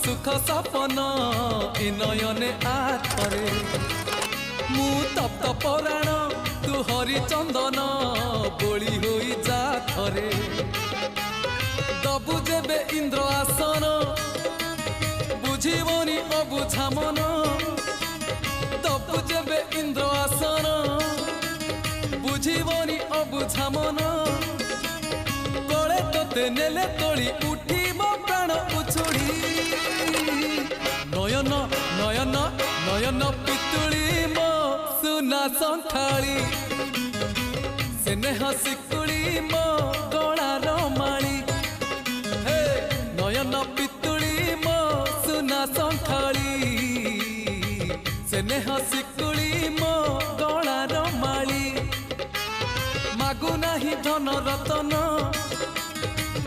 सुख सपन ए नयने आखरे मु तप्त पराण तू हरिचंदन बोली होई जा थरे दबु जेबे इंद्र आसन बुझीबनी अबुझा मन दबु जेबे इंद्र आसन बुझीबनी अबुझा मन कले तोते नेले तोड़ी उठीब प्राण उछुड़ी नयन नयन नयन पितुड़ी मो सुना संखाली स्नेह शिकुड़ी मो गलार माली हे नयन पितुड़ी मो सुना संखाली स्नेह शिकुड़ी मो गलार माली मागु नाही धन रतन